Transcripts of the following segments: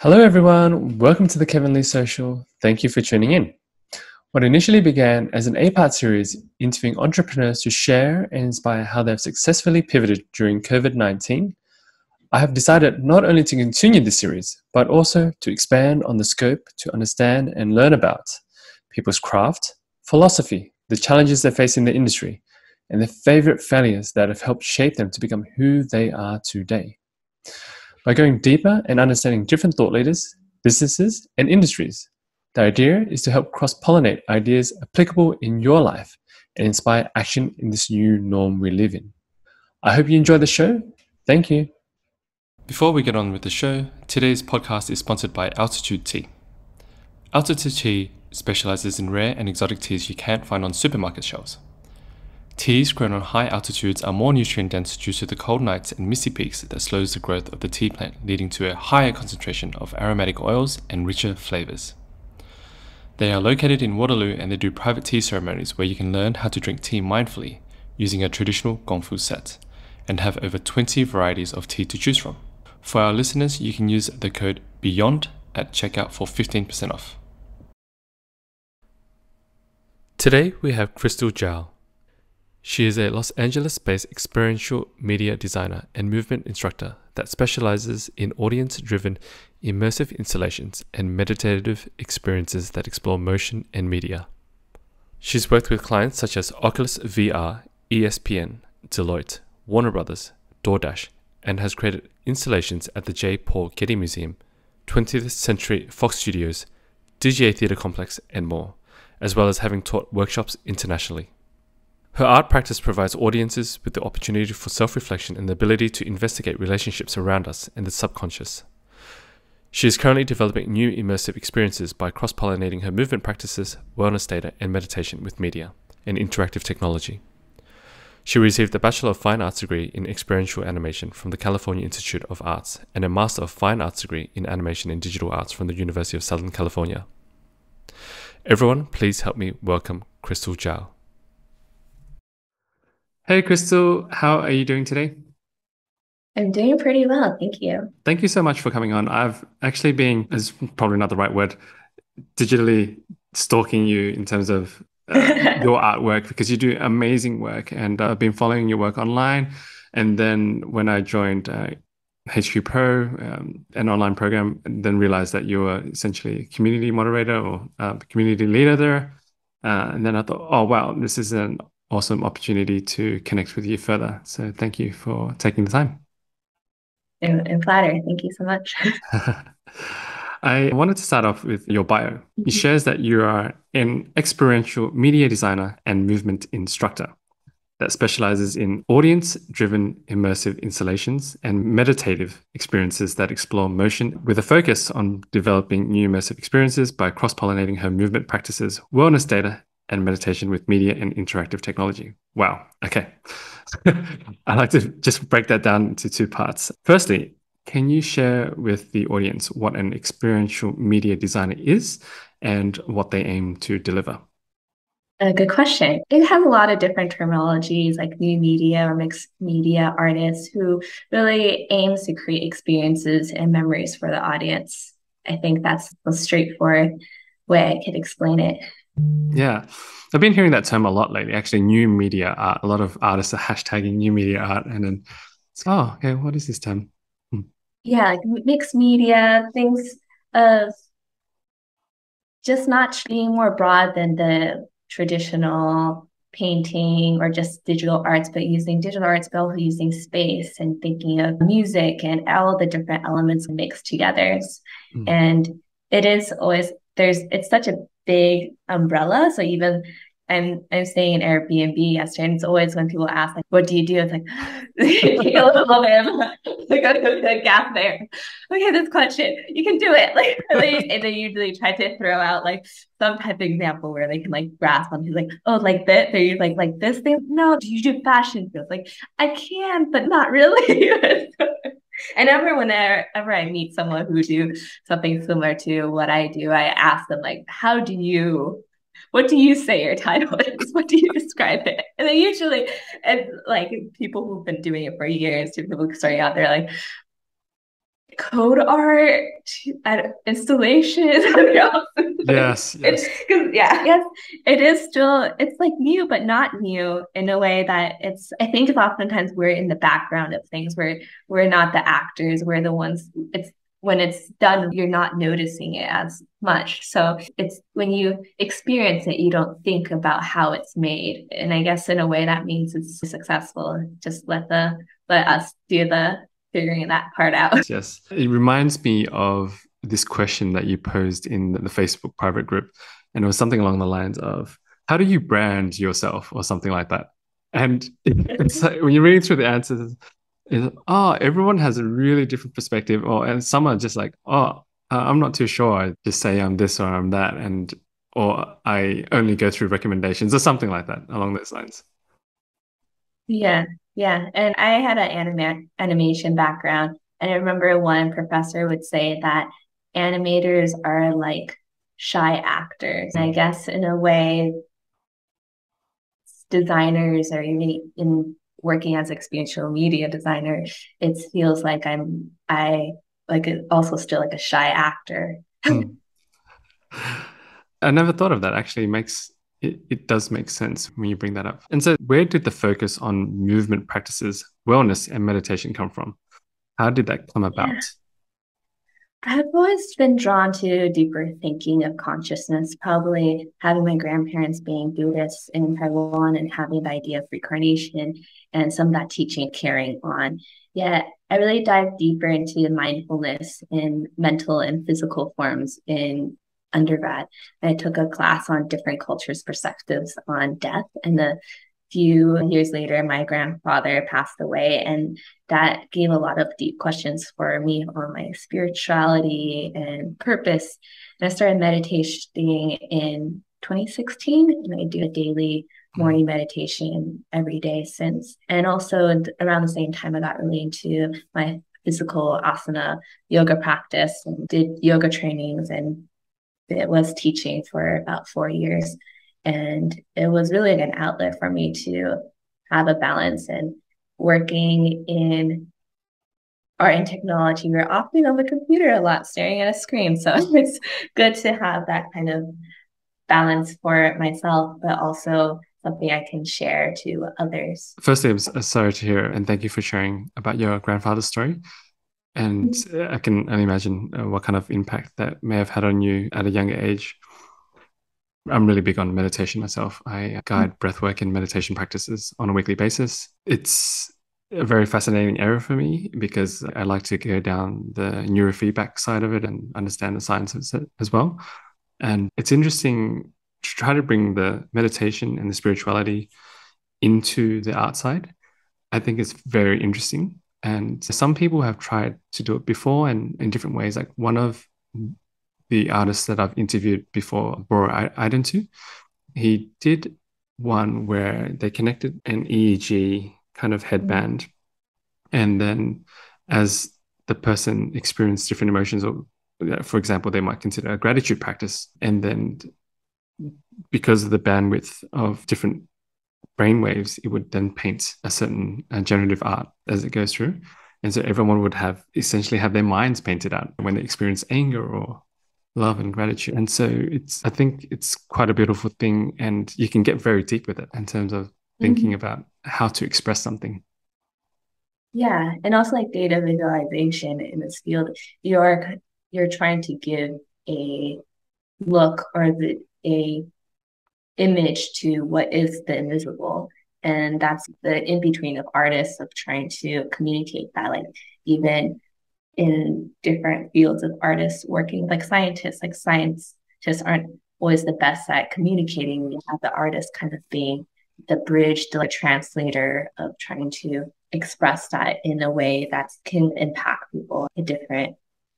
Hello everyone, welcome to the Kevin Lee Social. Thank you for tuning in. What initially began as an 8-part series interviewing entrepreneurs to share and inspire how they've successfully pivoted during COVID-19, I have decided not only to continue this series, but also to expand on the scope to understand and learn about people's craft, philosophy, the challenges they face in the industry, and their favorite failures that have helped shape them to become who they are today. By going deeper and understanding different thought leaders, businesses, and industries, the idea is to help cross-pollinate ideas applicable in your life and inspire action in this new norm we live in. I hope you enjoy the show. Thank you. Before we get on with the show, today's podcast is sponsored by Altitude Tea. Altitude Tea specializes in rare and exotic teas you can't find on supermarket shelves. Teas grown on high altitudes are more nutrient-dense due to the cold nights and misty peaks that slows the growth of the tea plant, leading to a higher concentration of aromatic oils and richer flavors. They are located in Waterloo and they do private tea ceremonies where you can learn how to drink tea mindfully using a traditional gongfu set and have over 20 varieties of tea to choose from. For our listeners, you can use the code BEYOND at checkout for 15% off. Today we have Crystal Jow. She is a Los Angeles-based experiential media designer and movement instructor that specializes in audience-driven immersive installations and meditative experiences that explore motion and media. She's worked with clients such as Oculus VR, ESPN, Deloitte, Warner Brothers, DoorDash, and has created installations at the J. Paul Getty Museum, 20th Century Fox Studios, DGA Theater Complex, and more, as well as having taught workshops internationally. Her art practice provides audiences with the opportunity for self-reflection and the ability to investigate relationships around us and the subconscious. She is currently developing new immersive experiences by cross-pollinating her movement practices, wellness data, and meditation with media and interactive technology. She received a Bachelor of Fine Arts degree in Experiential Animation from the California Institute of Arts and a Master of Fine Arts degree in Animation and Digital Arts from the University of Southern California. Everyone, please help me welcome Crystal Jow. Hey Crystal, how are you doing today? I'm doing pretty well, thank you. Thank you so much for coming on. I've actually been, is probably not the right word, digitally stalking you in terms of your artwork because you do amazing work, and I've been following your work online. And then when I joined HQ Pro, an online program, and then realized that you were essentially a community moderator or community leader there. And then I thought, oh wow, this is an awesome opportunity to connect with you further. So thank you for taking the time. I'm flattered. Thank you so much. I wanted to start off with your bio. It shares that you are an experiential media designer and movement instructor that specializes in audience-driven immersive installations and meditative experiences that explore motion, with a focus on developing new immersive experiences by cross-pollinating her movement practices, wellness data, and meditation with media and interactive technology. Wow. Okay. I'd like to just break that down into two parts. Firstly, can you share with the audience what an experiential media designer is and what they aim to deliver? A good question. It has a lot of different terminologies like new media or mixed media artists who really aims to create experiences and memories for the audience. I think that's the straightforward way I could explain it. Yeah, I've been hearing that term a lot lately. Actually, new media art. A lot of artists are hashtagging new media art, and then it's, oh, okay, what is this term? Yeah, like mixed media, things of just not being more broad than the traditional painting or just digital arts, but using digital arts, but also using space and thinking of music and all the different elements mixed together. And it is always, it's such a big umbrella. So even I'm staying in Airbnb yesterday, and it's always when people ask, like, what do you do? It's like, take a little bit of like a gap there. Okay, this question, you can do it. Like, and they usually try to throw out like some type of example where they can like grasp on. He's like, oh, like this. They're like this thing. No, do you do fashion fields? Like, I can, but not really. And whenever I meet someone who do something similar to what I do, I ask them like, what do you say your title is? What do you describe it? And they usually, and like people who've been doing it for years, to people starting out, they're like, code art, installations. Yes, It's yes. because yeah, yes, it is still it's like new, but not new in a way that it's I think it's oftentimes we're in the background of things. We're not the actors, we're the ones it's when it's done, you're not noticing it as much. So it's when you experience it, you don't think about how it's made. And I guess in a way that means it's successful. Just let us do the figuring that part out. Yes. It reminds me of this question that you posed in the Facebook private group. And it was something along the lines of, how do you brand yourself or something like that? And it's like, when you're reading through the answers, it's, oh, everyone has a really different perspective. Or, and some are just like, oh, I'm not too sure. I just say I'm this or I'm that. And, or I only go through recommendations or something like that along those lines. Yeah, yeah. And I had an animation background, and I remember one professor would say that animators are like shy actors. And I Mm. guess in a way, designers or even in working as experiential media designer, it feels like I like also still like a shy actor. Hmm. I never thought of that. Actually, it does make sense when you bring that up. And so, where did the focus on movement practices, wellness, and meditation come from? How did that come Yeah. about? I've always been drawn to deeper thinking of consciousness, probably having my grandparents being Buddhists in Taiwan and having the idea of reincarnation and some of that teaching carrying on. Yet I really dived deeper into mindfulness in mental and physical forms in undergrad. I took a class on different cultures' perspectives on death and the few years later, my grandfather passed away, and that gave a lot of deep questions for me on my spirituality and purpose. And I started meditating in 2016, and I do a daily Mm. morning meditation every day since. And also around the same time, I got really into my physical asana yoga practice and did yoga trainings and it was teaching for about 4 years. And it was really like an outlet for me to have a balance and working in art and technology. We're often on the computer a lot, staring at a screen. So it's good to have that kind of balance for myself, but also something I can share to others. Firstly, sorry to hear, and thank you for sharing about your grandfather's story. And I can only imagine what kind of impact that may have had on you at a younger age. I'm really big on meditation myself. I guide breathwork and meditation practices on a weekly basis. It's a very fascinating area for me because I like to go down the neurofeedback side of it and understand the science of it as well. And it's interesting to try to bring the meditation and the spirituality into the art side. I think it's very interesting. And some people have tried to do it before and in different ways. Like one of the artists that I've interviewed before, Bora Identu, he did one where they connected an EEG kind of headband. And then as the person experienced different emotions, or for example, they might consider a gratitude practice. And then because of the bandwidth of different brainwaves, it would then paint a certain generative art as it goes through. And so everyone would have essentially have their minds painted out when they experience anger or love and gratitude. And so I think it's quite a beautiful thing. And you can get very deep with it in terms of thinking Mm-hmm. about how to express something. Yeah, and also like data visualization in this field, you're you're trying to give a look or a image to what is the invisible. And that's the in between of artists of trying to communicate that, like even in different fields of artists working, like scientists aren't always the best at communicating. You have the artist kind of being the bridge, the like, translator of trying to express that in a way that can impact people in different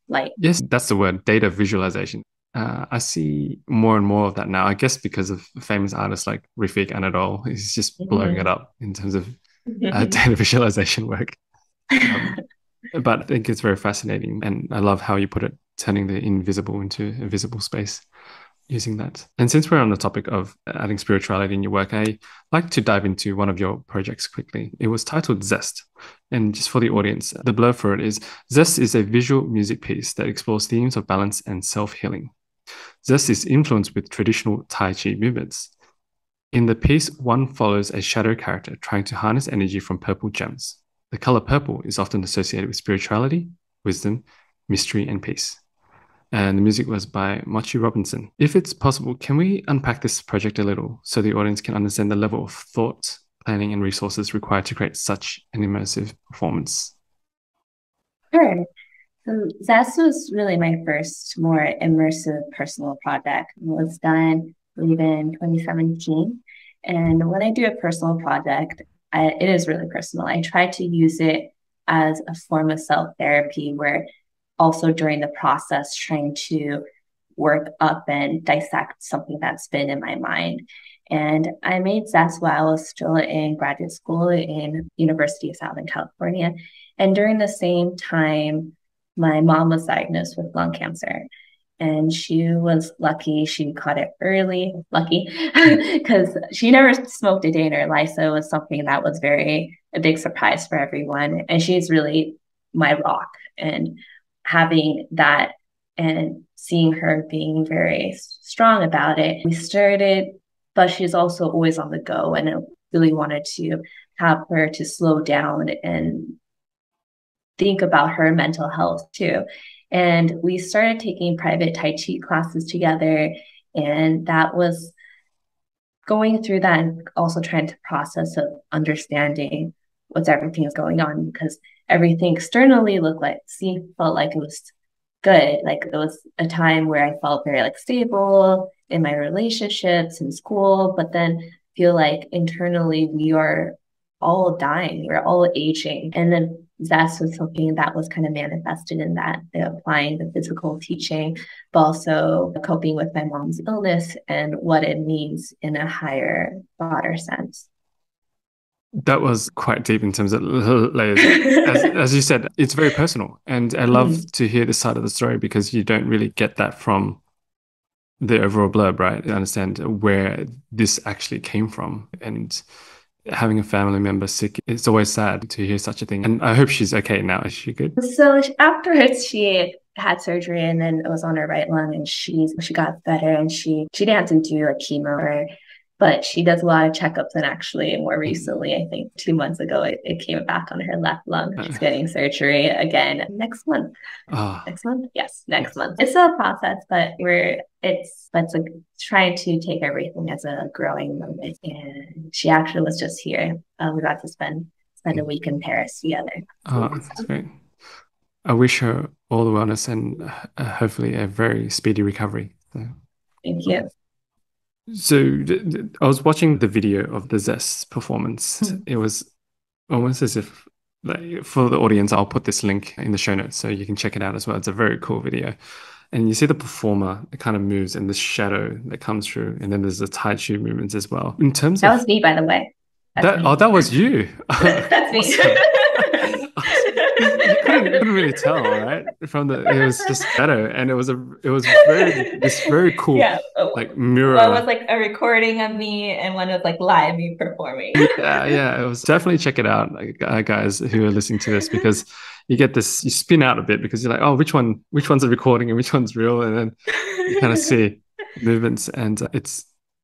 light. Yes, that's the word, data visualization. I see more and more of that now, I guess because of famous artists like Rafik Anadol. He's just blowing it Mm-hmm. up in terms of data visualization work. Um, but I think it's very fascinating. And I love how you put it, turning the invisible into a visible space. using that. And since we're on the topic of adding spirituality in your work, I like to dive into one of your projects quickly. It was titled Zest. And just for the audience, the blurb for it is Zest is a visual music piece that explores themes of balance and self-healing. Zest is influenced with traditional Tai Chi movements. In the piece, one follows a shadow character trying to harness energy from purple gems. The color purple is often associated with spirituality, wisdom, mystery, and peace. And the music was by Mochi Robinson. If it's possible, can we unpack this project a little so the audience can understand the level of thought, planning, and resources required to create such an immersive performance? Sure. So Zest was really my first more immersive personal project. It was done, I believe, in 2017. And when I do a personal project, it is really personal. I try to use it as a form of self-therapy where also during the process trying to work up and dissect something that's been in my mind. And I made Zest while I was still in graduate school in University of Southern California. And during the same time, my mom was diagnosed with lung cancer. And she was lucky she caught it early, lucky, because she never smoked a day in her life. So it was something that was a big surprise for everyone. And she's really my rock. And having that and seeing her being very strong about it, we started, but she's also always on the go. And I really wanted to have her to slow down and think about her mental health too. And we started taking private Tai Chi classes together. And that was going through that and also trying to process of understanding what's everything is going on because everything externally felt like it was good. Like it was a time where I felt very stable in my relationships in school, but then feel like internally we are all dying, we're all aging. And then Zest was something that was kind of manifested in that, applying the physical teaching, but also coping with my mom's illness and what it means in a higher, broader sense. That was quite deep in terms of layers. As you said, it's very personal. And I love to hear this side of the story because you don't really get that from the overall blurb, right? I understand where this actually came from. And having a family member sick, it's always sad to hear such a thing. And I hope she's okay now. Is she good? So afterwards, she had surgery and then it was on her right lung and she got better and she didn't have to do a chemo but she does a lot of checkups and actually more recently, I think 2 months ago, it came back on her left lung. She's getting surgery again next month. Next month? Yes, next month. It's a process, but it's trying to take everything as a growing moment. And she actually was just here. We got to spend a week in Paris together. Oh, that's great. I wish her all the wellness and hopefully a very speedy recovery. So. Thank you. So I was watching the video of the Zest performance. It was almost as if, for the audience, I'll put this link in the show notes so you can check it out as well. It's a very cool video. And you see the performer, it kind of moves and the shadow that comes through. And then there's the Tai Chi movements as well. In terms that of... was me, by the way. That was you. That's me. You couldn't really tell, right? It was just shadow, and it was very cool, mirror. One was a recording of me, and one was live me performing. Yeah. It was definitely check it out, guys who are listening to this, because you get this, you spin out a bit because you're like, oh, which one's a recording and which one's real, and then you kind of see movements, and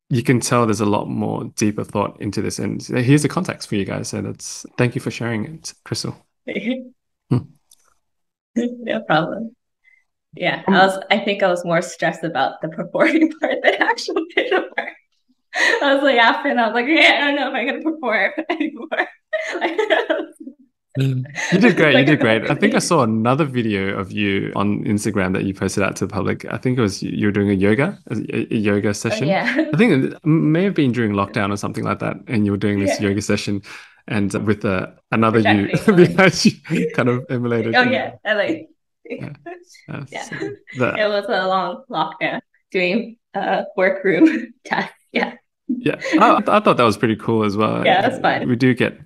you can tell there's a lot more deeper thought into this. And here's the context for you guys. So thank you for sharing it, Crystal. No problem. Yeah, I think I was more stressed about the performing part than actual visual part. I was after, and I was I don't know if I'm gonna perform anymore. You did great. You did great. I think I saw another video of you on Instagram that you posted out to the public. I think it was you were doing a yoga session. Yeah. I think it may have been during lockdown or something like that, and you were doing this yoga session, and with another you behind you, kind of emulated. Oh yeah, Yeah. It was a long lockdown doing workroom tests. Yeah. Yeah, I thought that was pretty cool as well. Yeah, that's fun. We do get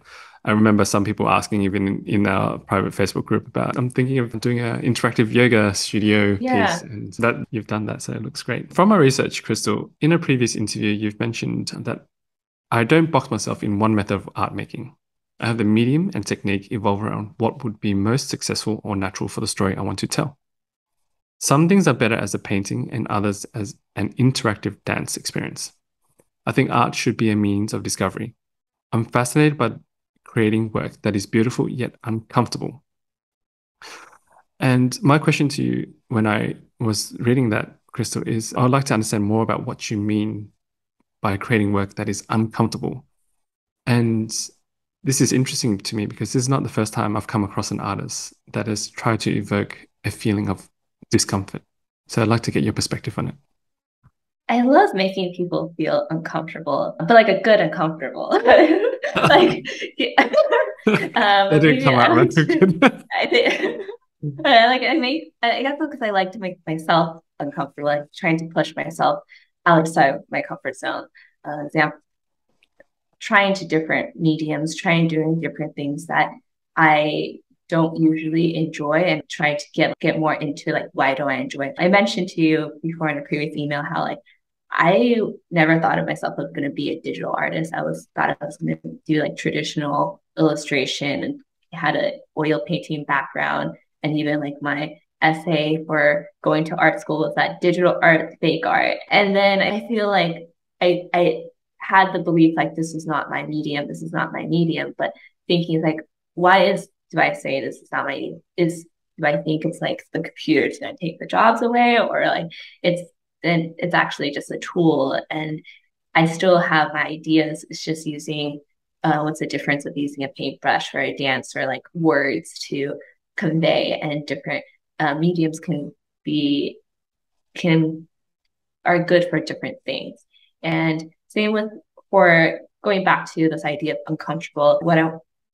I remember some people asking even in our private Facebook group about, I'm thinking of doing an interactive yoga studio piece, and that you've done that, so it looks great. From my research, Crystal, in a previous interview, you've mentioned that I don't box myself in one method of art making. I have the medium and technique evolve around what would be most successful or natural for the story I want to tell. Some things are better as a painting and others as an interactive dance experience. I think art should be a means of discovery. I'm fascinated by creating work that is beautiful yet uncomfortable. And my question to you when I was reading that, Crystal, is I would like to understand more about what you mean by creating work that is uncomfortable. And this is interesting to me because this is not the first time I've come across an artist that has tried to evoke a feeling of discomfort. So I'd like to get your perspective on it. I love making people feel uncomfortable, but like a good uncomfortable. Like, yeah. That didn't come out right. I think I guess because I like to make myself uncomfortable, like trying to push myself outside my comfort zone. Example, trying to different mediums, trying doing different things that I don't usually enjoy, and try to get more into like, why do I enjoy it? I mentioned to you before in a previous email how like I never thought of myself as going to be a digital artist. Thought I was going to do like traditional illustration, and had an oil painting background, and even like my essay for going to art school was that digital art, fake art. And then I feel like I had the belief like, this is not my medium, this is not my medium, but thinking like, do I say this is not my medium? Do I think it's like the computer's going to take the jobs away, or like it's actually just a tool, and I still have my ideas. It's just using what's the difference of using a paintbrush or a dance or like words to convey, and different mediums are good for different things. And same with, for going back to this idea of uncomfortable,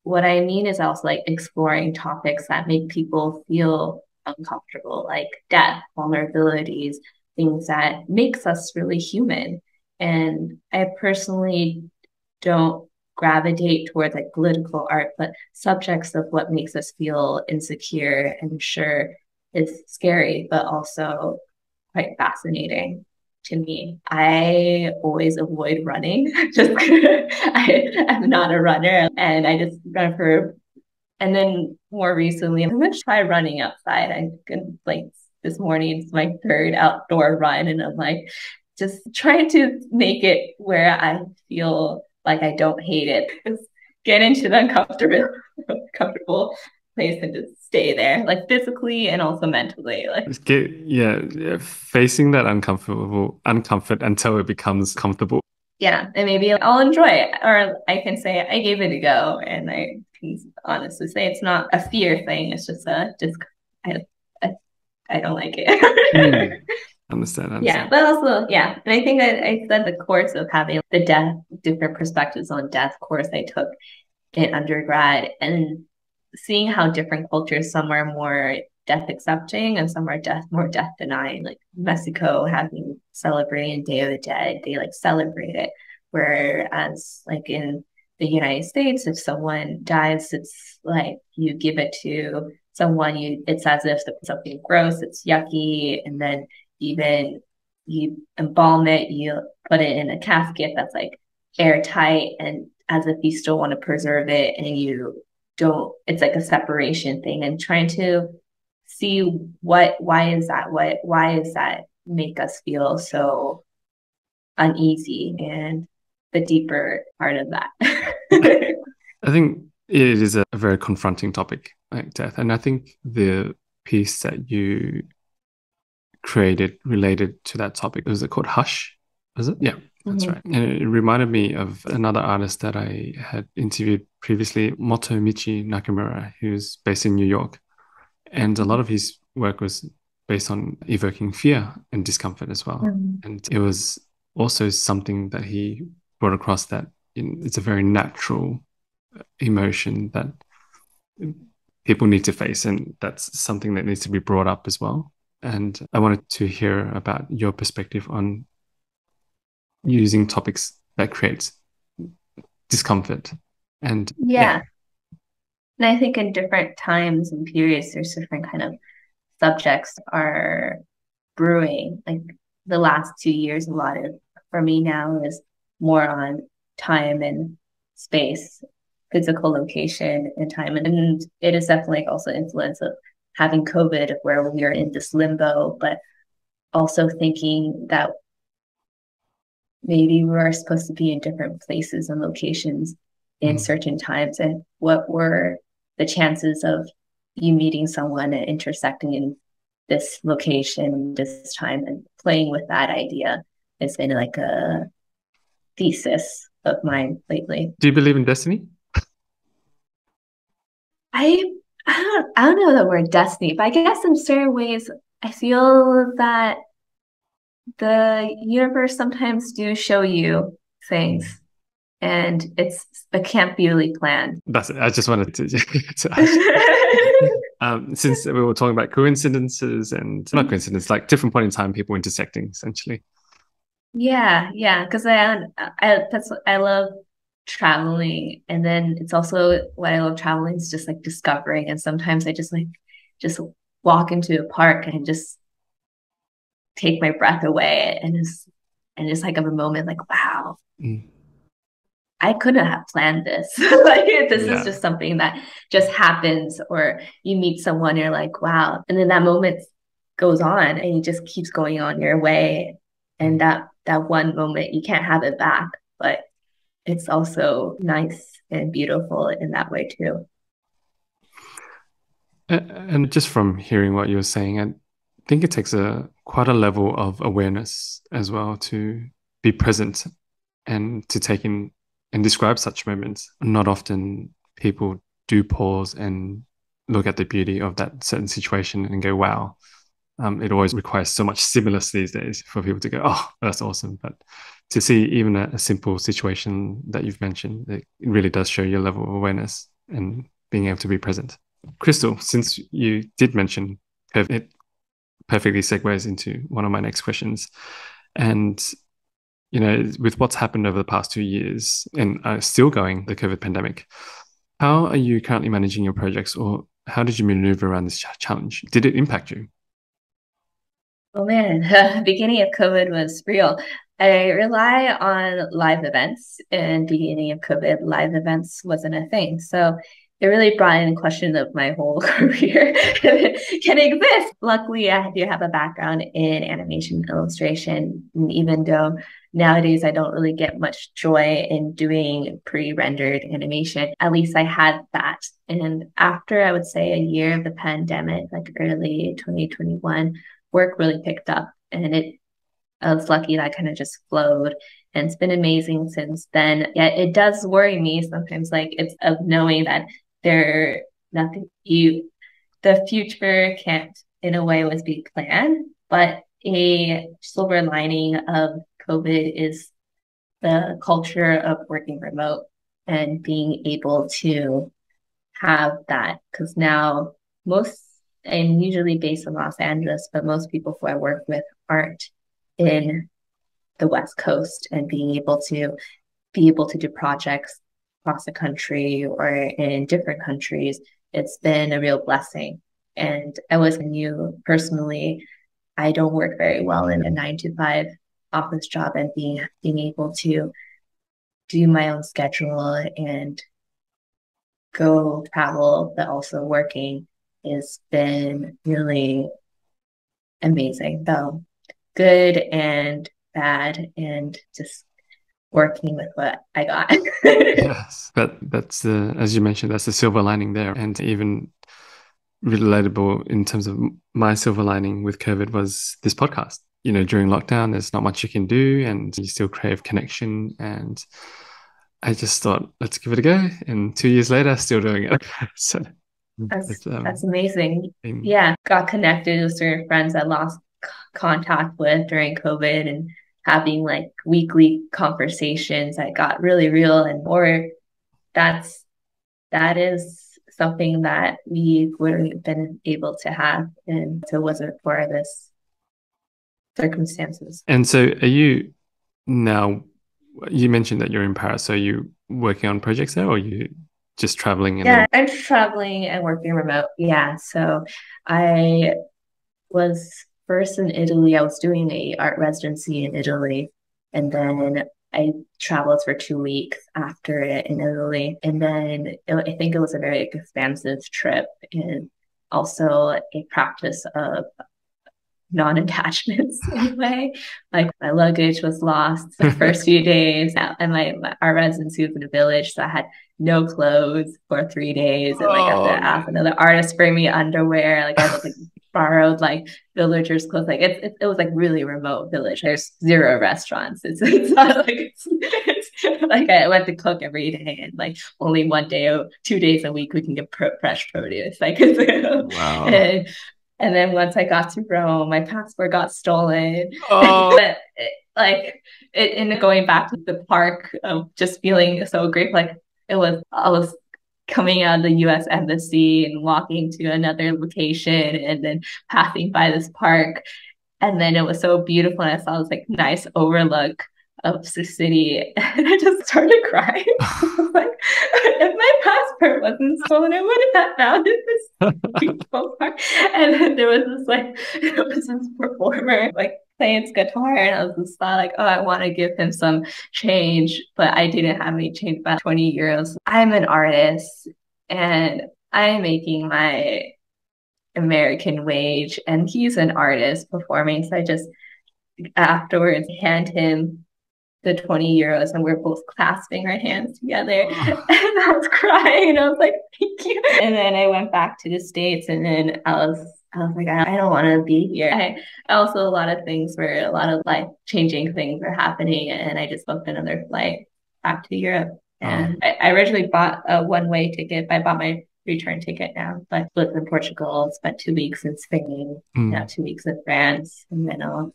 what I mean is also like exploring topics that make people feel uncomfortable, like death, vulnerabilities, things that makes us really human. And I personally don't gravitate towards like political art, but subjects of what makes us feel insecure and sure is scary, but also quite fascinating to me. I always avoid running. I'm not a runner, and I just run for. And then more recently, I'm gonna try running outside. I can like this morning, it's my third outdoor run, and I'm like just trying to make it where I feel like I don't hate it. Just get into the comfortable place and just stay there, like physically and also mentally. Like, facing that uncomfort until it becomes comfortable. Yeah, and maybe I'll enjoy it, or I can say I gave it a go, and I can honestly say it's not a fear thing. It's just I, I don't like it. Understand. Yeah, but also, yeah. And I think I said the course of having the different perspectives on death course I took in undergrad, and seeing how different cultures, some are more death accepting and some are more death denying. Like Mexico celebrating Day of the Dead, they like celebrate it. Whereas like in the United States, if someone dies, it's like you give it to someone, it's as if something gross, it's yucky, and then even you embalm it, you put it in a casket that's like airtight, and as if you still want to preserve it, and you don't, it's like a separation thing, and trying to see why is that make us feel so uneasy, and the deeper part of that. I think it is a very confronting topic, like death. And I think the piece that you created related to that topic, was it called Hush? Was it? Yeah, that's right. And it reminded me of another artist that I had interviewed previously, Motomichi Nakamura, who's based in New York. And a lot of his work was based on evoking fear and discomfort as well. And it was also something that he brought across, that it's a very natural emotion that people need to face, and that's something that needs to be brought up as well. And I wanted to hear about your perspective on using topics that creates discomfort. And yeah. And I think in different times and periods, there's different kind of subjects are brewing. Like the last 2 years, a lot of for me now is more on time and space, physical location and time. And it is definitely also influence of having COVID where we are in this limbo, but also thinking that maybe we're supposed to be in different places and locations in certain times. And what were the chances of you meeting someone and intersecting in this location, this time, and playing with that idea has been like a thesis of mine lately. Do you believe in destiny? I I don't know the word destiny, but I guess in certain ways I feel that the universe sometimes do show you things and it can't be really planned. That's it. I just wanted to ask. Since we were talking about coincidences and not coincidence, like different point in time, people intersecting essentially. Yeah, because I love traveling, and then it's also what I love traveling is just like discovering. And sometimes I just walk into a park and just take my breath away, and just like have a moment like, wow, I couldn't have planned this. Like this is just something that just happens, or you meet someone, you're like, wow. And then that moment goes on and it just keeps going on your way. And that one moment, you can't have it back, but it's also nice and beautiful in that way too. And just from hearing what you were saying, I think it takes quite a level of awareness as well to be present and to take in and describe such moments. Not often people do pause and look at the beauty of that certain situation and go, wow. It always requires so much stimulus these days for people to go, oh, that's awesome. But to see even a simple situation that you've mentioned, it really does show your level of awareness and being able to be present. Crystal, since you did mention COVID, it perfectly segues into one of my next questions. And with what's happened over the past 2 years and still going, the COVID pandemic, how are you currently managing your projects, or how did you maneuver around this challenge? Did it impact you? Oh man, the beginning of COVID was real. I rely on live events, and beginning of COVID, live events wasn't a thing. So it really brought in question of my whole career can exist. Luckily, I do have a background in animation illustration, and even though nowadays I don't really get much joy in doing pre-rendered animation, at least I had that. And after I would say a year of the pandemic, like early 2021, work really picked up, and I was lucky that I kind of just flowed, and it's been amazing since then. Yeah, it does worry me sometimes, like it's of knowing that there nothing you the future can't in a way always be planned, but a silver lining of COVID is the culture of working remote and being able to have that, because now most I'm usually based in Los Angeles, but most people who I work with aren't in the West Coast, and being able to do projects across the country or in different countries, it's been a real blessing. And I was new personally, I don't work very well in a 9 to 5 office job, and being able to do my own schedule and go travel, but also working has been really amazing, though good and bad, and just working with what I got. Yes, that's the, as you mentioned, that's the silver lining there. And even relatable in terms of my silver lining with COVID was this podcast. During lockdown, there's not much you can do, and you still crave connection. And I just thought, let's give it a go. And 2 years later, still doing it. So That's amazing. been, Yeah, got connected with certain friends I lost contact with during COVID, and having like weekly conversations that got really real, and more that is something that we wouldn't have been able to have, and so it wasn't for this circumstances. and so are you now, you mentioned that you're in Paris. So are you working on projects there, or you? just traveling and Yeah, then. I'm traveling and working remote. Yeah. So I was first in Italy. I was doing a art residency in Italy, and then I traveled for 2 weeks after it in Italy. And then I think it was a very expansive trip and also a practice of non-attachments in a way. Like my luggage was lost the first few days, and our residency was in a village, so I had no clothes for 3 days, and like I had Oh to ask man. another artist to bring me underwear. Like I was like borrowed like villagers' clothes. Like it was like really remote village. There's zero restaurants. It's not like it's like I went to cook every day, and like only 1 day or 2 days a week we can get fresh produce. Like Wow. and and then once I got to Rome, my passport got stolen. Oh. But in going back to the park, of just feeling so grateful, like I was coming out of the U.S. embassy and walking to another location, and then passing by this park, and then it was so beautiful, and I saw this like nice overlook of the city, and I just started crying. I was like, if my passport wasn't stolen, I would have found it this beautiful park. And then there was this performer like playing his guitar, and I was just thought like, oh, I want to give him some change, but I didn't have any change, about 20 euros. I'm an artist, and I'm making my American wage, and he's an artist performing. So I just afterwards hand him the 20 euros, and we're both clasping our hands together. And I was crying, and I was like, thank you. And then I went back to the States, and then I was like, I don't want to be here. Also, a lot of things were, a lot of life changing things were happening, and I just booked another flight back to Europe. And I originally bought a one-way ticket, but I bought my return ticket now. But lived in Portugal, spent 2 weeks in Spain, now 2 weeks in France, and then I'll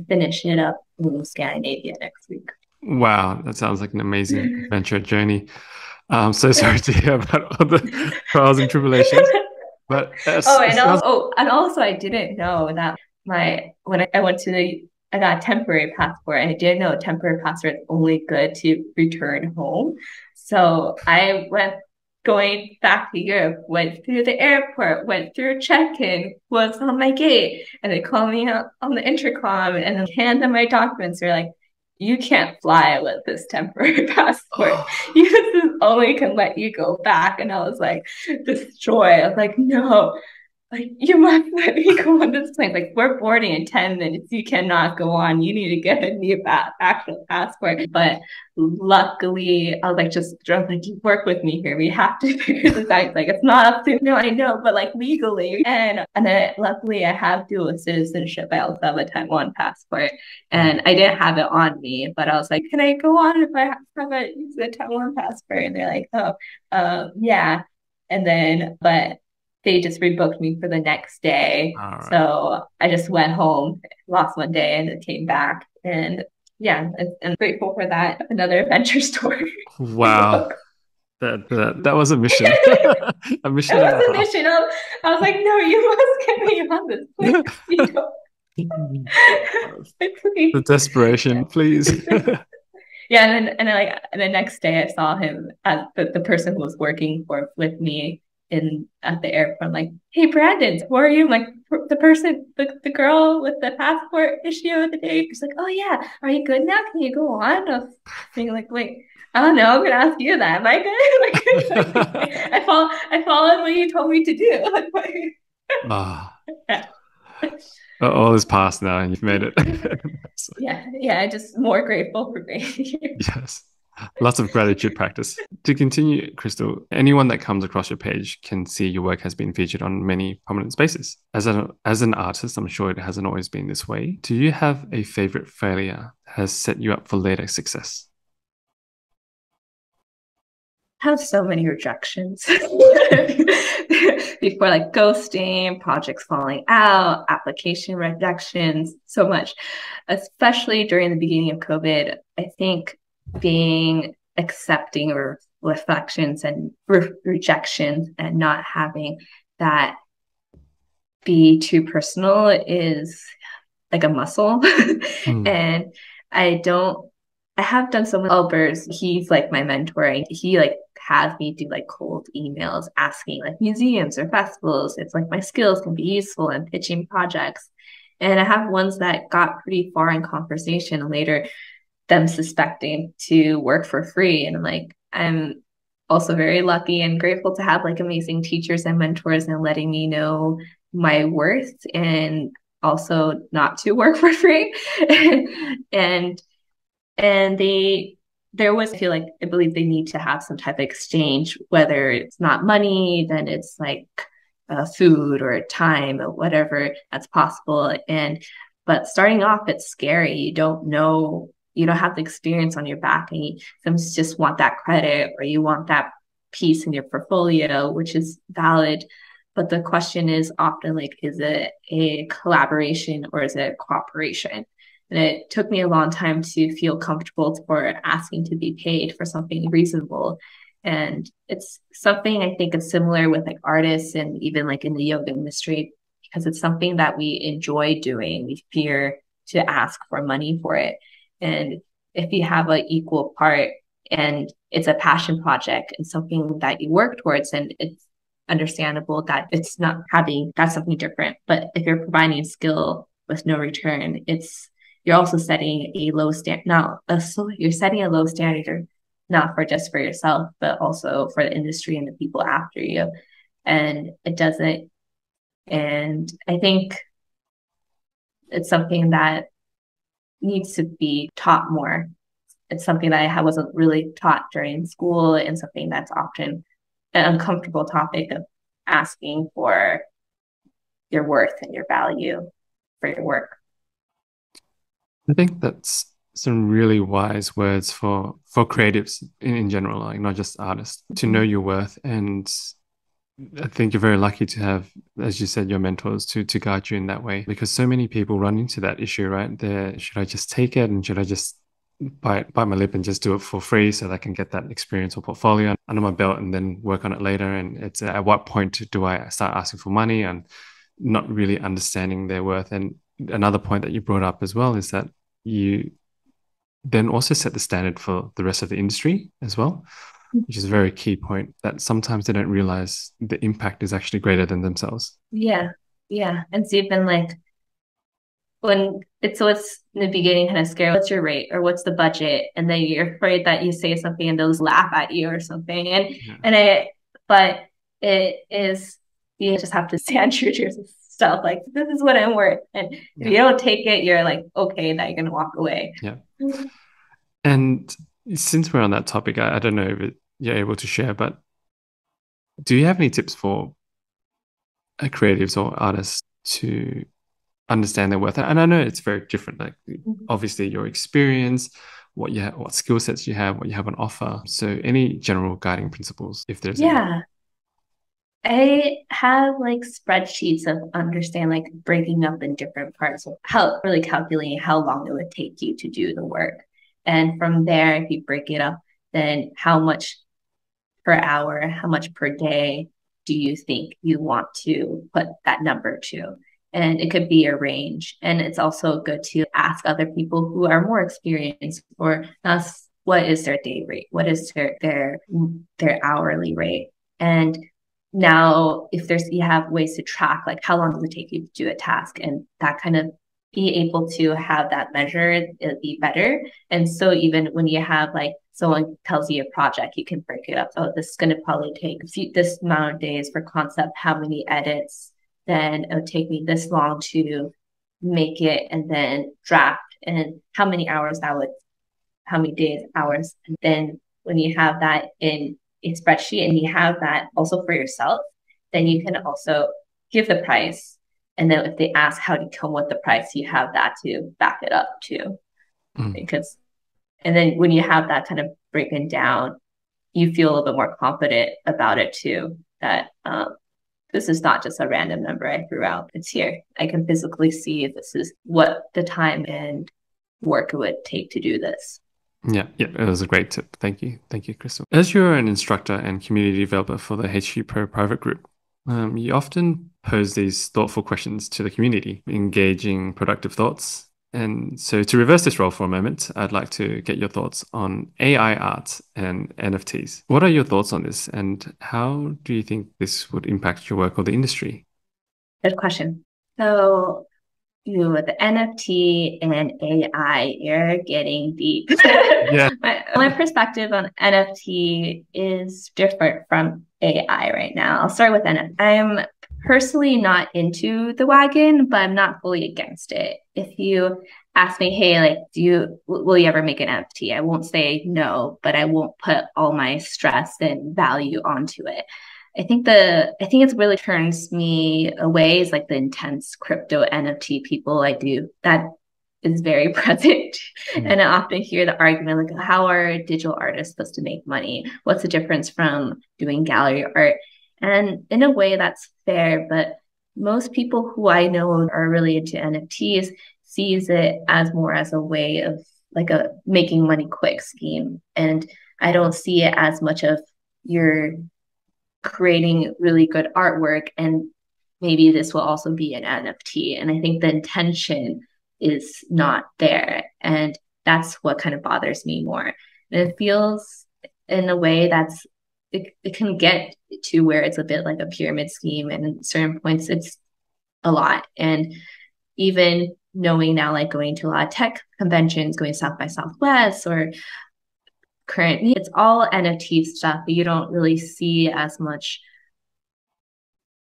finish it up in Scandinavia next week. Wow, that sounds like an amazing adventure journey. I'm so sorry to hear about all the trials and tribulations, but it sounds. And also I didn't know that when I went to I got a temporary passport, and I didn't know a temporary passport is only good to return home. So I went going back to Europe, went through the airport, went through check-in, was on my gate, and they called me up on the intercom and then handed them my documents. They're like, you can't fly with this temporary passport. You only can let you go back. And I was like, destroyed. I was like, no, like you must let me go on this plane. Like we're boarding in 10 minutes. You cannot go on. You need to get a new actual passport. But luckily, I was like, you work with me here. We have to figure this out. Like it's not up to no, I know, but like legally. And then luckily, I have dual citizenship. I also have a Taiwan passport, and I didn't have it on me. But I was like, can I go on if I have a Taiwan passport? And they're like, oh, yeah. And then, but they just rebooked me for the next day. All right. So I just went home, lost one day, and then came back. And yeah, I'm grateful for that. Another adventure story. Wow. That was a mission. A mission It and was a a half. mission. I was like, no, you must get me on this. Please, The please. desperation, please. Yeah, and the next day I saw him at the person who was working with me in at the airport. I'm like, hey Brandon, who are you? I'm like, the girl with the passport issue of the day. She's like, oh yeah, are you good now? Can you go on? I was being like, wait, I don't know. I'm gonna ask you that. Am I good? Like, I followed what you told me to do. Ah, Yeah. all is past now, and you've made it. So, Yeah. Just more grateful for being here. yes, lots of gratitude practice. To continue, Crystal, anyone that comes across your page can see your work has been featured on many prominent spaces. As an artist, I'm sure it hasn't always been this way. Do you have a favorite failure that has set you up for later success? Have so many rejections before, like ghosting, projects falling out, application rejections, so much, especially during the beginning of COVID. I think being accepting of reflections and rejections and not having that be too personal is like a muscle. Mm. And I don't I have done so much. Albers, he's like my mentor. He like have me do like cold emails asking like museums or festivals if like my skills can be useful in pitching projects. And I have ones that got pretty far in conversation and later them suspecting to work for free. And I'm also very lucky and grateful to have like amazing teachers and mentors and letting me know my worth and also not to work for free. and and there was, I feel like, I believe they need to have some type of exchange, whether it's not money, then it's like food or time or whatever that's possible. But starting off, it's scary. You don't know, you don't have the experience on your back, and some just want that credit or you want that piece in your portfolio, which is valid. But the question is often like, is it a collaboration or is it a cooperation? And it took me a long time to feel comfortable for asking to be paid for something reasonable. And it's something I think is similar with like artists and even like in the yoga industry, because it's something that we enjoy doing. We fear to ask for money for it. And if you have an equal part and it's a passion project and something that you work towards, and it's understandable that it's not having, that's something different. But if you're providing skill with no return, you're also setting a low standard. You're setting a low standard, not for just for yourself, but also for the industry and the people after you. And it doesn't. And I think it's something that needs to be taught more. It's something that I wasn't really taught during school, and something that's often an uncomfortable topic of asking for your worth and your value for your work. I think that's some really wise words for creatives in general, like not just artists, to know your worth. And I think you're very lucky to have, as you said, your mentors to guide you in that way, because so many people run into that issue, right? Should I just take it, and should I just bite my lip and just do it for free so that I can get that experience or portfolio under my belt and then work on it later? And it's at what point do I start asking for money and not really understanding their worth? And another point that you brought up as well is that you then also set the standard for the rest of the industry as well, which is a very key point, that sometimes they don't realize the impact is actually greater than themselves. Yeah. Yeah. And so even like it's in the beginning kind of scary. What's your rate or what's the budget? And then you're afraid that you say something and they'll laugh at you or something. But it is, you just have to stand true to yourself. Like, this is what I'm worth. And if you don't take it, you're like, okay, that you're going to walk away. Yeah. And since we're on that topic, I don't know if you're able to share, but do you have any tips for creatives or artists to understand their worth? And I know it's very different. Like, obviously, your experience, what skill sets you have, what you have on offer. So, any general guiding principles, if there's any? I have like spreadsheets of understand like breaking up in different parts of how really calculating how long it would take you to do the work. And from there, if you break it up, then how much per hour, how much per day do you think you want to put that number to? And it could be a range. And it's also good to ask other people who are more experienced or us, what is their day rate? What is their hourly rate? And now if you have ways to track, like how long does it take you to do a task, and that kind of be able to have that measured, it'd be better. And so even when you have like someone tells you a project, you can break it up. Oh, this is going to probably take this amount of days for concept, how many edits, then it would take me this long to make it and then draft, and how many hours how many days, hours. And then when you have that in a spreadsheet and you have that also for yourself, then you can also give the price. And then if they ask how to come with the price, you have that to back it up too. And then when you have that kind of broken down, you feel a little bit more confident about it too, that this is not just a random number I threw out. It's here. I can physically see this is what the time and work it would take to do this. Yeah, it was a great tip. Thank you, Crystal. As you're an instructor and community developer for the HQ Pro private group, you often pose these thoughtful questions to the community, engaging productive thoughts And so to reverse this role for a moment, I'd like to get your thoughts on AI art and NFTs. What are your thoughts on this, and how do you think this would impact your work or the industry? Good question. So, with NFT and AI, you're getting deep. Yeah. My perspective on NFT is different from AI right now. I'll start with NFT. I'm personally not into the wagon, but I'm not fully against it. If you ask me, hey, like, will you ever make an NFT? I won't say no, but I won't put all my stress and value onto it. I think it's really turns me away is like the intense crypto NFT people I do that is very present. Mm. And I often hear the argument like, how are digital artists supposed to make money? What's the difference from doing gallery art? And in a way that's fair, but most people who I know are really into NFTs sees it as more as a way of like a making money quick scheme. And I don't see it as much of your creating really good artwork, and maybe this will also be an NFT. And I think the intention is not there. And that's what kind of bothers me more. And it feels in a way it can get to where it's a bit like a pyramid scheme. And at certain points, it's a lot. And even knowing now, like going to a lot of tech conventions, going South by Southwest or currently, it's all NFT stuff, but you don't really see as much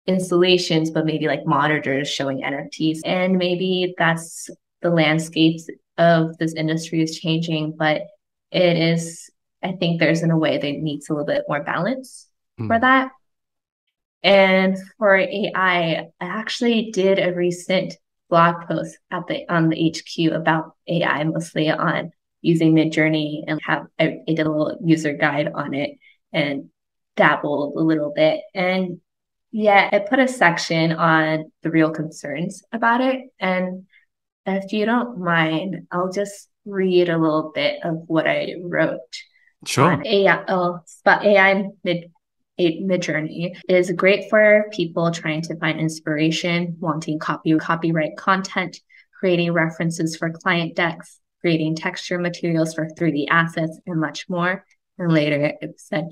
installations, but maybe like monitors showing NFTs. And maybe that's the landscapes of this industry is changing, but it is, I think there's in a way that needs a little bit more balance for Mm. that. And for AI, I actually did a recent blog post on the HQ about AI, mostly on using Midjourney, and I did a little user guide on it and dabbled a little bit. And yeah, I put a section on the real concerns about it. And if you don't mind, I'll just read a little bit of what I wrote Sure. on AI. Oh, about AI Midjourney is great for people trying to find inspiration, wanting copyright content, creating references for client decks, creating texture materials for 3D assets, and much more. And later it said,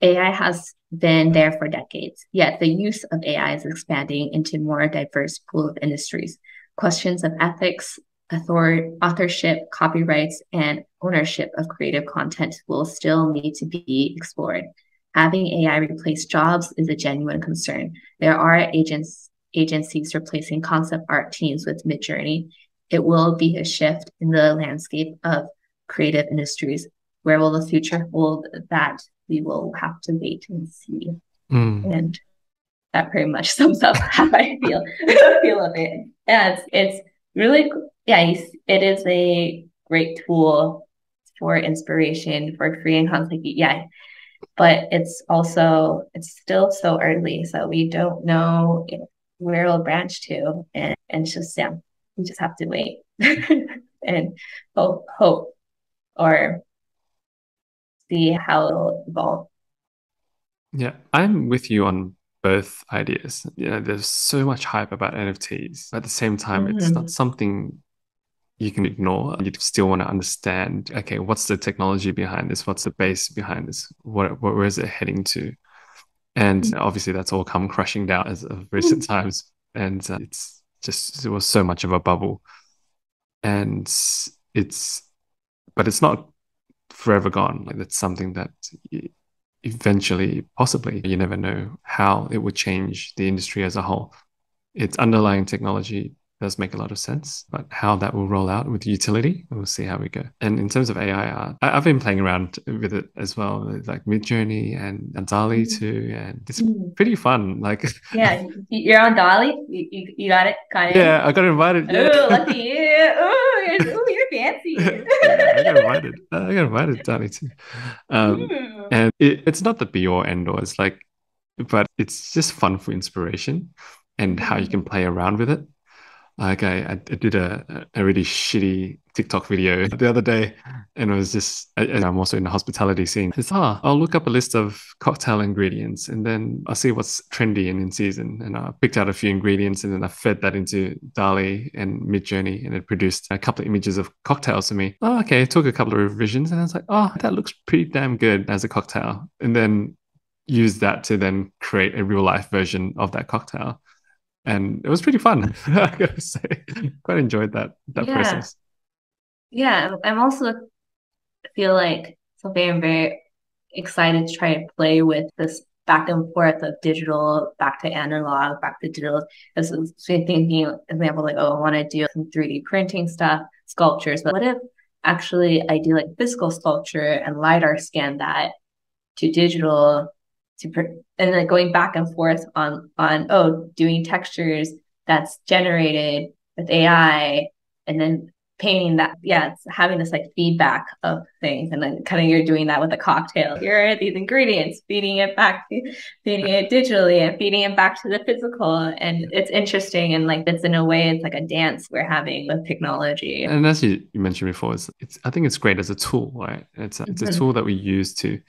AI has been there for decades, yet the use of AI is expanding into more diverse pool of industries. Questions of ethics, authorship, copyrights, and ownership of creative content will still need to be explored. Having AI replace jobs is a genuine concern. There are agencies replacing concept art teams with Midjourney. It will be a shift in the landscape of creative industries. Where will the future hold that? We will have to wait and see. Mm. And that pretty much sums up how I feel of it. Yeah, it's really, yeah, it is a great tool for inspiration for creating content. Yeah, but it's still so early, so we don't know where it'll branch to, and it's just, yeah, we just have to wait and hope or see how it'll evolve. Yeah, I'm with you on both ideas. There's so much hype about NFTs. At the same time, it's not Mm-hmm. something you can ignore. You still want to understand, okay, what's the technology behind this? What's the base behind this? Where is it heading to? And obviously, that's all come crashing down as of recent times. And it was so much of a bubble. And it's, but it's not forever gone. Like, that's something that eventually, possibly, you never know how it would change the industry as a whole. Its underlying technology does make a lot of sense, but how that will roll out with utility, we'll see how we go. And in terms of AI art, have been playing around with it as well, like Midjourney and DALL-E too, and it's pretty fun. Like, Yeah, you're on Dolly. You got it, kind of. yeah, I got invited. Yeah, Oh, lucky you. You're fancy. yeah, I got invited. I got invited, DALL-E too. Um, Mm. and it's not the be all end all. It's like, but it's just fun for inspiration and how you can play around with it. Like I did a really shitty TikTok video the other day, and it was just, and I'm also in the hospitality scene. It's, I'll look up a list of cocktail ingredients and then I'll see what's trendy and in season. And I picked out a few ingredients and then I fed that into DALL-E and Midjourney, and it produced a couple of images of cocktails for me. Oh, okay. It took a couple of revisions and I was like, oh, that looks pretty damn good as a cocktail. And then use that to then create a real life version of that cocktail, and it was pretty fun. I gotta say, quite enjoyed that Yeah. process. Yeah. I'm also feel like something I'm very excited to try and play with this back and forth of digital back to analog, back to digital. As thinking, example, like, oh, I want to do some 3D printing stuff, sculptures, but what if actually I do like physical sculpture and LiDAR scan that to digital and then going back and forth on doing textures that's generated with AI and then painting that, yeah, it's having this like feedback of things, and then kind of you're doing that with a cocktail. Here are these ingredients, feeding it back, feeding it digitally and feeding it back to the physical. And it's interesting, and like it's in a way it's like a dance we're having with technology. And as you mentioned before, it's I think it's great as a tool, right? It's a Mm-hmm. tool that we use to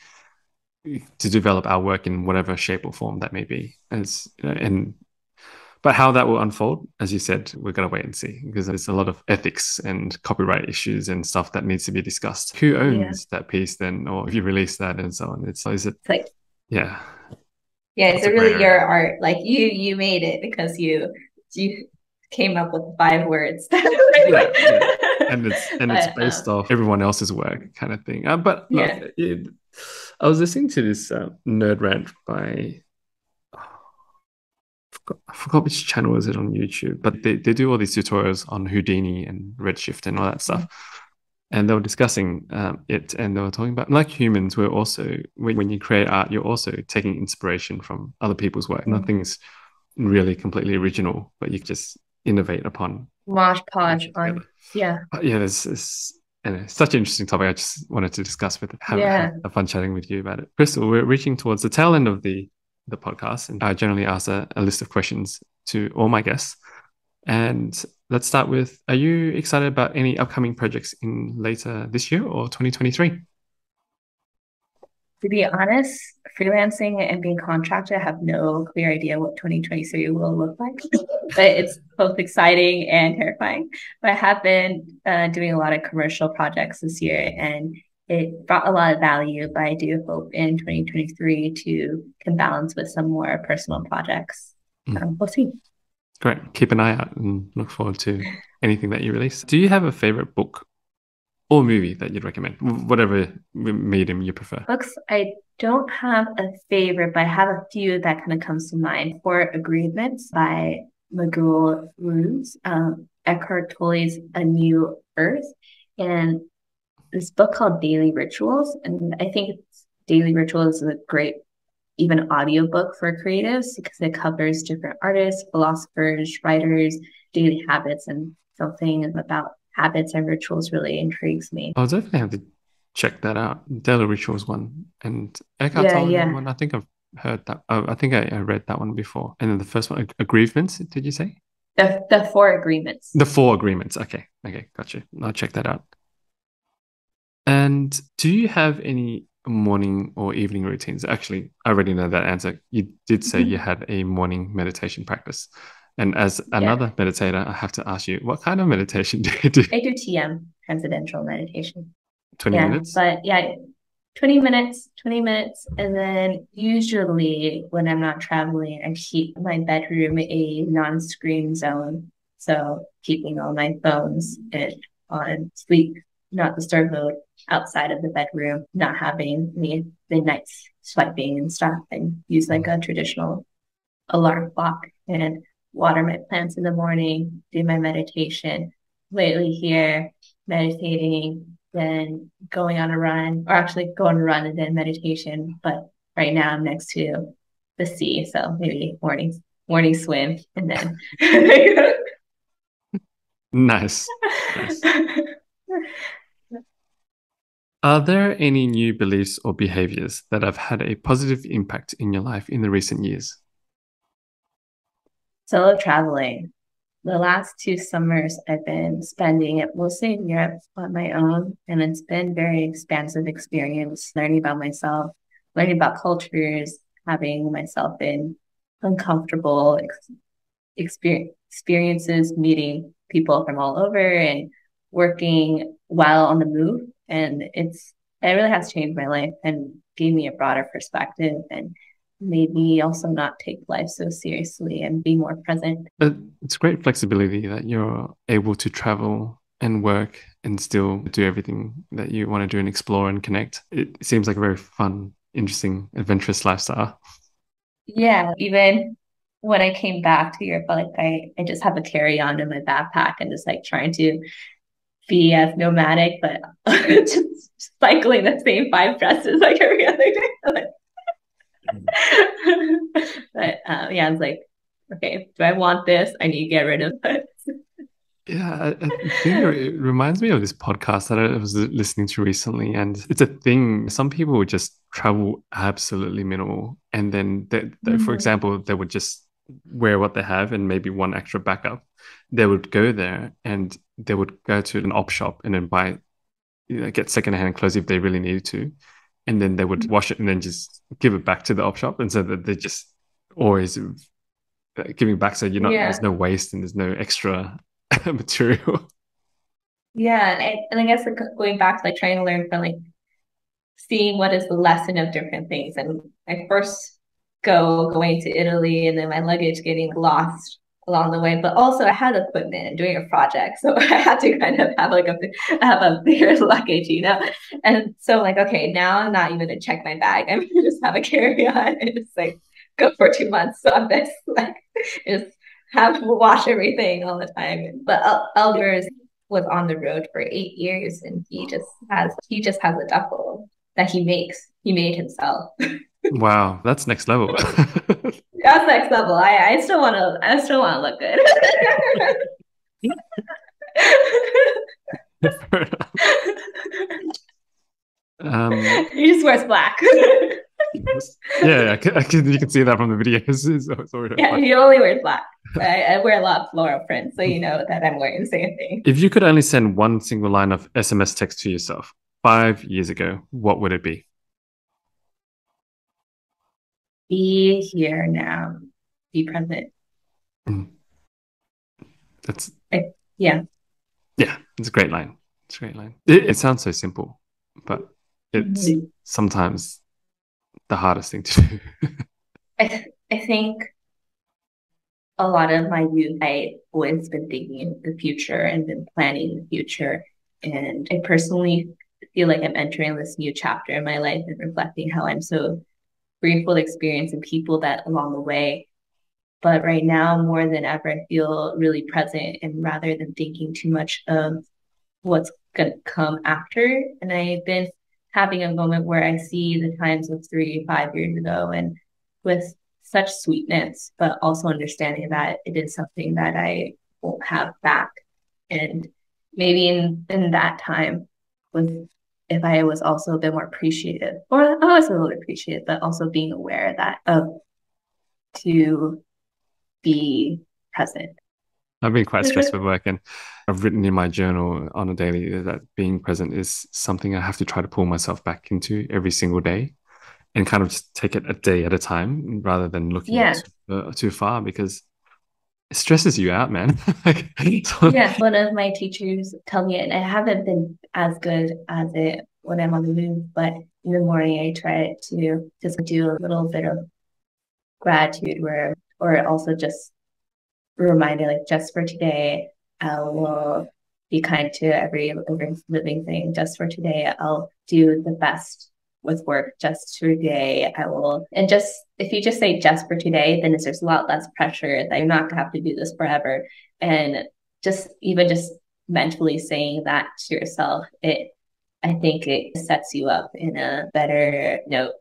develop our work in whatever shape or form that may be. As and but how that will unfold, as you said, we're gonna wait and see, because there's a lot of ethics and copyright issues and stuff that needs to be discussed. Who Yeah. owns that piece then, or if you release that and so on? It's is it It's like, yeah, yeah, it's lots of a gray really your area. art. Like you made it because you came up with 5 words. Yeah, yeah, and it's But based off everyone else's work, kind of thing. But look, yeah. I was listening to this nerd rant by I forgot which channel is it on YouTube, but they do all these tutorials on Houdini and Redshift and all that stuff. And they were discussing it, and they were talking about, like humans, we're also when you create art, you're also taking inspiration from other people's work. Mm. Nothing's really completely original, but you just innovate upon Mosh podge working together. on. Yeah. But yeah, this and it's such an interesting topic. I just wanted to discuss with have Yeah. a fun chatting with you about it. Crystal, we're reaching towards the tail end of the podcast, and I generally ask a list of questions to all my guests. And let's start with: are you excited about any upcoming projects in later this year or 2023? To be honest, freelancing and being contracted, I have no clear idea what 2023 will look like. But it's both exciting and terrifying. But I have been doing a lot of commercial projects this year, and it brought a lot of value. But I do hope in 2023 to can balance with some more personal projects. Mm, We'll see. great. Keep an eye out and look forward to anything that you release. Do you have a favorite book or movie that you'd recommend? Whatever medium you prefer. Books, I don't have a favorite, but I have a few that kind of comes to mind. Four Agreements by Miguel Ruiz, Eckhart Tolle's A New Earth, and this book called Daily Rituals. And I think Daily Rituals is a great even audiobook for creatives because it covers different artists, philosophers, writers, daily habits, and something about habits and rituals really intrigues me. I'll definitely have to check that out. Daily Rituals one and Eckhart Yeah, Tolle yeah. one. I think I've heard that. I think I read that one before. And then the first one, Agreements. Did you say The Four Agreements. the Four Agreements? Okay, okay, gotcha. I'll check that out. And do you have any morning or evening routines? Actually, I already know that answer. You did say you had a morning meditation practice. And as Yeah. another meditator, I have to ask you, what kind of meditation do you do? I do TM, transcendental meditation. 20 Yeah. minutes? But yeah, 20 minutes. And then usually when I'm not traveling, I keep my bedroom a non-screen zone. So keeping all my phones on sleep, not disturb mode outside of the bedroom, not having the midnight swiping and stuff, and use like a traditional alarm clock and water my plants in the morning, do my meditation. Lately here, meditating, then going on a run, or actually go on a run and then meditation. But right now I'm next to the sea, so maybe morning swim and then Nice. Nice. Are there any new beliefs or behaviors that have had a positive impact in your life in the recent years? solo traveling. The last 2 summers I've been spending it mostly in Europe on my own, and it's been very expansive experience, learning about myself, learning about cultures, having myself in uncomfortable experiences, meeting people from all over and working while on the move. And it really has changed my life and gave me a broader perspective and made me also not take life so seriously and be more present. But it's great flexibility that you're able to travel and work and still do everything that you want to do and explore and connect. It seems like a very fun, interesting, adventurous lifestyle. Yeah, even when I came back to Europe, like I just have a carry-on in my backpack and just like trying to be as nomadic, but just cycling the same 5 dresses like every other day. But yeah, I was like, okay, do I want this? I need to get rid of it. Yeah, I think it reminds me of this podcast that I was listening to recently, and it's a thing. Some people would just travel absolutely minimal, and then for example, they would just wear what they have and maybe one extra backup. They would go there and they would go to an op shop and then buy, get secondhand clothes if they really needed to, and then they would wash it and then just give it back to the op shop, and so that they just always giving back. So you're not there's no waste and there's no extra material. Yeah, and I guess like, going back to like trying to learn from like seeing what is the lesson of different things. And I first going to Italy and then my luggage getting lost along the way, but also I had equipment and doing a project. So I had to kind of have have a bigger luggage, you know? And so like, okay, now I'm not even gonna check my bag. I'm gonna just have a carry-on and just like go for 2 months on this, like just have to wash everything all the time. But Albers was on the road for 8 years and he just has a duffel that he makes. He made himself. Wow, that's next level. That's next level. I still wanna look good. He just wears black. Yeah, you can see that from the videos. Yeah, he only wears black. I wear a lot of floral prints, so you know that I'm wearing the same thing. If you could only send one single line of SMS text to yourself 5 years ago, what would it be? Be here now. Be present. Mm. That's Yeah. Yeah, it's a great line. It's a great line. It sounds so simple, but it's sometimes the hardest thing to do. I think a lot of my youth, I always been thinking the future and been planning the future. And I personally feel like I'm entering this new chapter in my life and reflecting how I'm so grateful to experience and people that along the way. But right now, more than ever, I feel really present and rather than thinking too much of what's going to come after. And I've been having a moment where I see the times of 3, 5 years ago and with such sweetness, but also understanding that it is something that I won't have back. And maybe in that time, with if I was also a bit more appreciative, or I was a little appreciative, but also being aware that to be present. I've been quite stressed with work, and I've written in my journal on a daily that being present is something I have to try to pull myself back into every single day and kind of just take it a day at a time rather than looking too far, because it stresses you out, man. Yeah, one of my teachers tell me, and I haven't been as good as it when I'm on the move, but in the morning I try to just do a little bit of gratitude or also just a reminder, like just for today, I will be kind to every living thing. Just for today, I'll do the best with work. Just for today, I will. And just if you just say just for today, then there's a lot less pressure that you're not gonna have to do this forever. And just mentally saying that to yourself, I think it sets you up in a better note.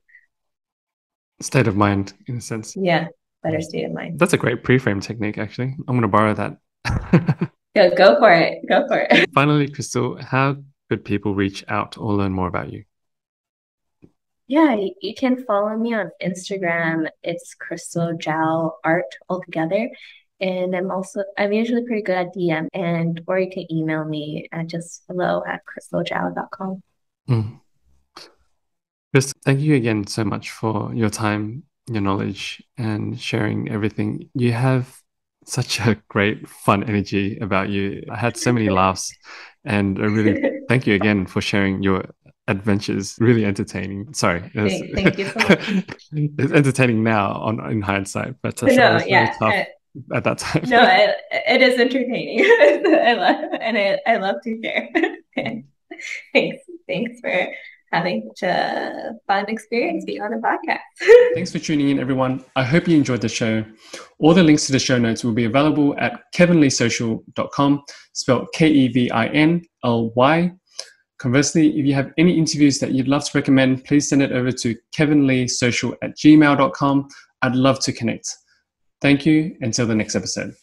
State of mind, in a sense. Yeah, better state of mind. That's a great pre-frame technique, actually. I'm going to borrow that. Go for it. Go for it. Finally, Crystal, how could people reach out or learn more about you? Yeah, you can follow me on Instagram. It's Crystal Jow Art altogether. And I'm usually pretty good at DM, or you can email me at just hello@crystaljow.com. Mm. Chris, thank you again so much for your time, your knowledge, and sharing everything. You have such a great, fun energy about you. I had so many laughs, and I really thank you again for sharing your adventures. Really entertaining. Sorry, Thank you so much. it's entertaining now in hindsight, but sorry, it No, was very yeah. tough at that time. No, it is entertaining. I love to share. Thanks. Thanks for having such a fun experience being on the podcast. Thanks for tuning in, everyone. I hope you enjoyed the show. All the links to the show notes will be available at kevinleesocial.com, spelled KEVINLY. Conversely, if you have any interviews that you'd love to recommend, please send it over to kevinleesocial@gmail.com. I'd love to connect. Thank you. Until the next episode.